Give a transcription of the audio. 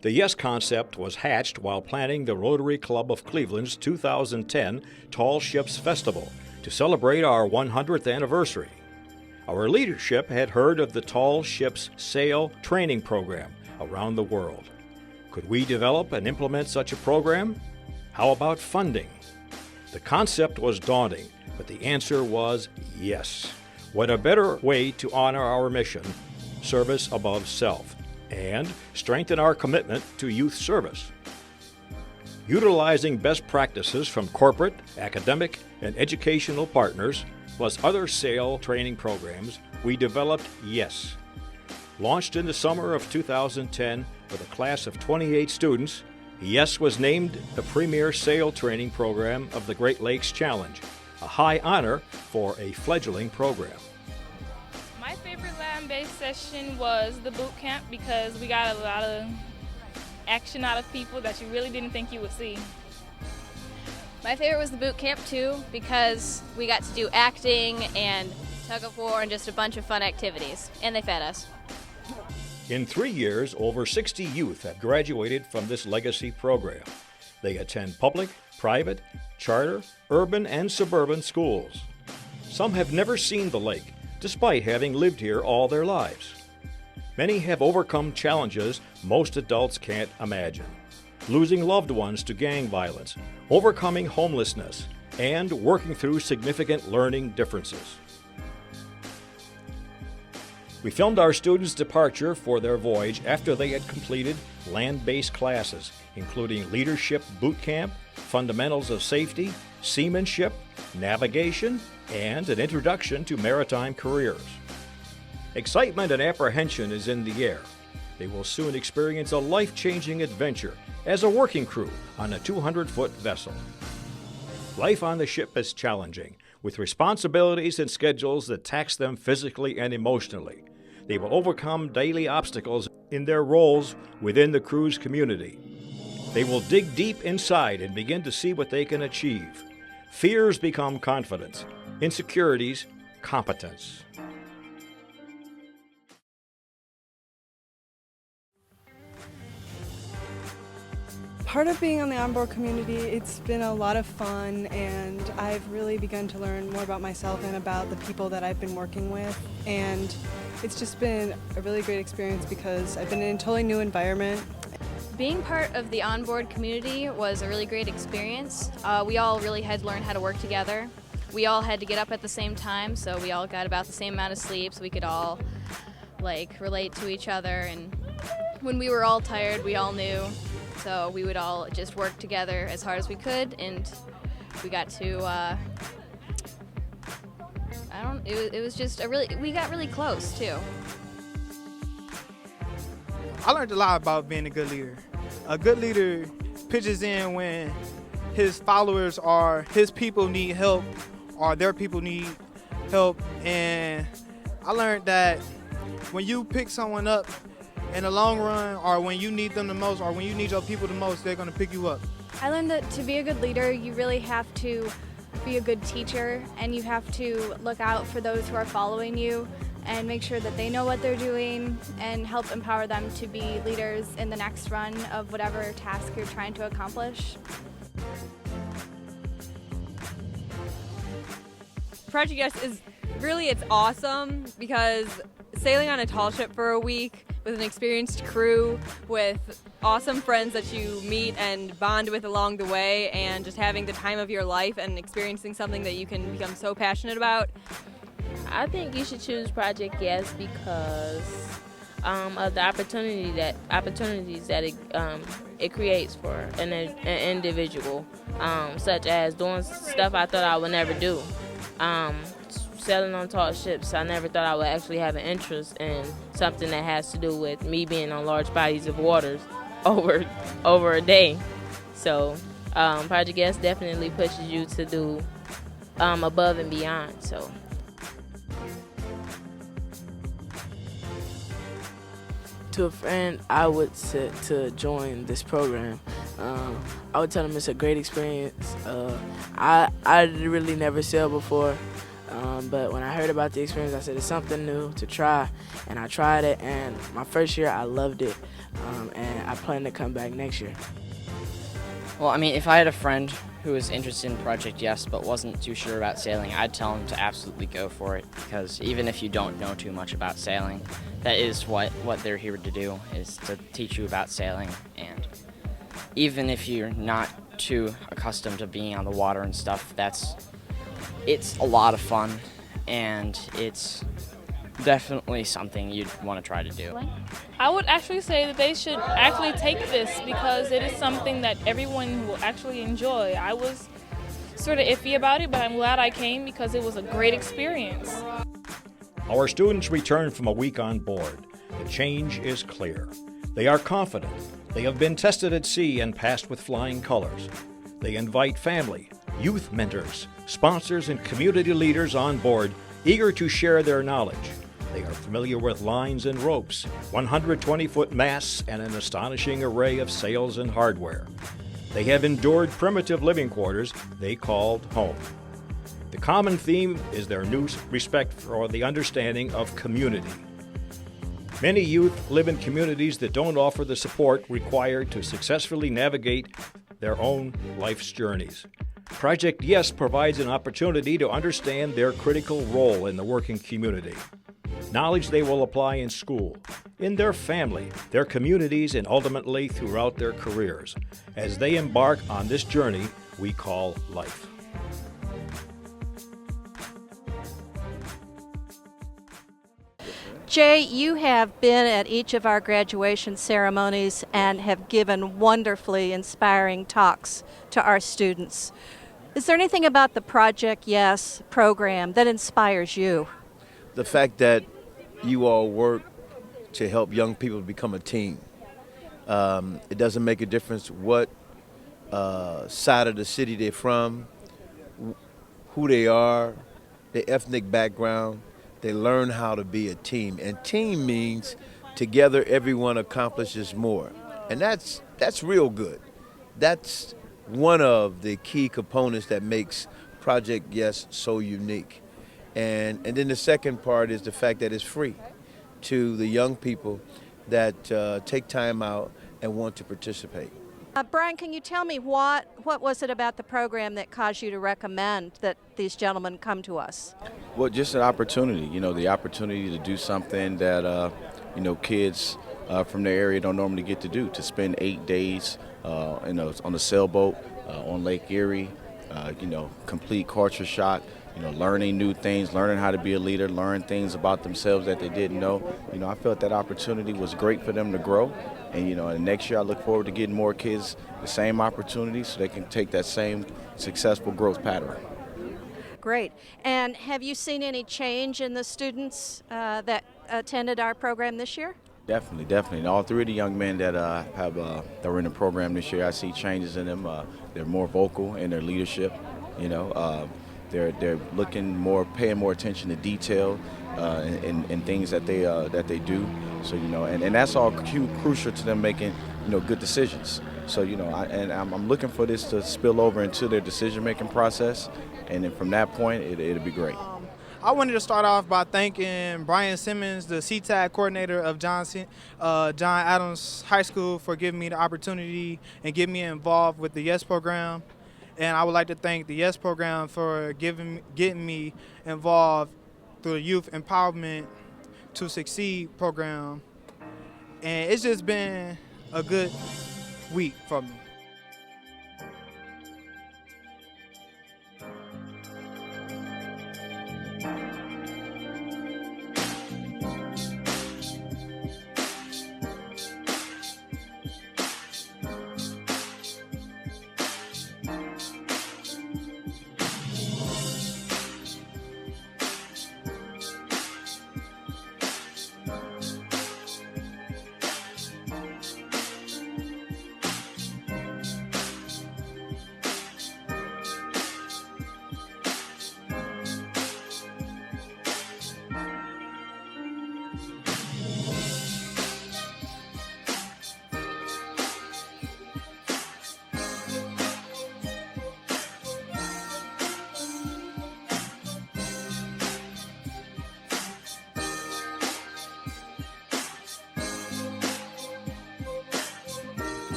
The YESS concept was hatched while planning the Rotary Club of Cleveland's 2010 Tall Ships Festival to celebrate our 100th anniversary. Our leadership had heard of the Tall Ships Sail Training Program around the world. Could we develop and implement such a program? How about funding? The concept was daunting, but the answer was yes. What a better way to honor our mission, service above self, and strengthen our commitment to youth service. Utilizing best practices from corporate, academic, and educational partners, plus other sail training programs, we developed YESS. Launched in the summer of 2010 with a class of 28 students, YESS was named the premier sail training program of the Great Lakes Challenge, a high honor for a fledgling program. My favorite land-based session was the boot camp because we got a lot of action out of people that you really didn't think you would see. My favorite was the boot camp too because we got to do acting and tug of war and just a bunch of fun activities, and they fed us. In 3 years, over 60 youth have graduated from this legacy program. They attend public, private, charter, urban, and suburban schools. Some have never seen the lake, despite having lived here all their lives. Many have overcome challenges most adults can't imagine. Losing loved ones to gang violence, overcoming homelessness, and working through significant learning differences. We filmed our students' departure for their voyage after they had completed land-based classes, including leadership boot camp, fundamentals of safety, seamanship, navigation, and an introduction to maritime careers. Excitement and apprehension is in the air. They will soon experience a life-changing adventure as a working crew on a 200-foot vessel. Life on the ship is challenging, with responsibilities and schedules that tax them physically and emotionally. They will overcome daily obstacles in their roles within the crew's community. They will dig deep inside and begin to see what they can achieve. Fears become confidence, insecurities, competence. Part of being on the onboard community, it's been a lot of fun, and I've really begun to learn more about myself and about the people that I've been working with, and it's just been a really great experience because I've been in a totally new environment. Being part of the onboard community was a really great experience. We all really had to learn how to work together. We all had to get up at the same time, so we all got about the same amount of sleep, so we could all relate to each other, and when we were all tired, we all knew. So we would all just work together as hard as we could, and we got to, it was just we got really close too. I learned a lot about being a good leader. A good leader pitches in when his followers or his people need help or their people need help, and I learned that when you pick someone up in the long run, or when you need them the most, or when you need your people the most, they're going to pick you up. I learned that to be a good leader, you really have to be a good teacher, and you have to look out for those who are following you and make sure that they know what they're doing and help empower them to be leaders in the next run of whatever task you're trying to accomplish. Project YESS is it's awesome because sailing on a tall ship for a week with an experienced crew, with awesome friends that you meet and bond with along the way, and just having the time of your life and experiencing something that you can become so passionate about. I think you should choose Project YESS because of the opportunities that it creates for an individual, such as doing stuff I thought I would never do. Sailing on tall ships, I never thought I would actually have an interest in something that has to do with me being on large bodies of waters over a day. So Project YESS definitely pushes you to do above and beyond. So. To a friend, I would say to join this program. I would tell them it's a great experience. I really never sailed before. But when I heard about the experience, I said it's something new to try, and I tried it. And my first year, I loved it, and I plan to come back next year. Well, I mean, if I had a friend who was interested in Project YESS but wasn't too sure about sailing, I'd tell him to absolutely go for it, because even if you don't know too much about sailing, that is what they're here to do, is to teach you about sailing. And even if you're not too accustomed to being on the water and stuff, it's a lot of fun, and it's definitely something you'd want to try to do. I would actually say that they should actually take this because it is something that everyone will actually enjoy. I was sort of iffy about it, but I'm glad I came because it was a great experience. Our students return from a week on board. The change is clear. They are confident. They have been tested at sea and passed with flying colors. They invite family, youth mentors, sponsors, and community leaders on board, eager to share their knowledge. They are familiar with lines and ropes, 120-foot masts, and an astonishing array of sails and hardware. They have endured primitive living quarters they called home. The common theme is their new respect for the understanding of community. Many youth live in communities that don't offer the support required to successfully navigate their own life's journeys. Project YESS provides an opportunity to understand their critical role in the working community. Knowledge they will apply in school, in their family, their communities, and ultimately throughout their careers, as they embark on this journey we call life. Jay, you have been at each of our graduation ceremonies and have given wonderfully inspiring talks to our students. Is there anything about the Project YESS program that inspires you? The fact that you all work to help young people become a team. It doesn't make a difference what side of the city they're from, who they are, their ethnic background. They learn how to be a team. And team means together everyone accomplishes more. And that's real good. That's one of the key components that makes Project YESS so unique. And then the second part is the fact that it's free to the young people that take time out and want to participate. Brian, can you tell me what was it about the program that caused you to recommend that these gentlemen come to us? Well, just an opportunity, the opportunity to do something that, kids from the area don't normally get to do, to spend 8 days on a sailboat on Lake Erie, complete culture shock, learning new things, learning how to be a leader, learn things about themselves that they didn't know. I felt that opportunity was great for them to grow. And, next year I look forward to getting more kids the same opportunity so they can take that same successful growth pattern. Great. And have you seen any change in the students that attended our program this year? Definitely. And all three of the young men that that were in the program this year, I see changes in them. They're more vocal in their leadership. They're looking more, paying more attention to detail in things that they do. So and that's all crucial to them making good decisions. So I'm looking for this to spill over into their decision-making process, and then from that point it'll be great. I wanted to start off by thanking Brian Simmons, the CTAG coordinator of John Adams High School, for giving me the opportunity and getting me involved with the YESS program. And I would like to thank the YESS program for getting me involved through the Youth Empowerment to Succeed program. And it's just been a good week for me.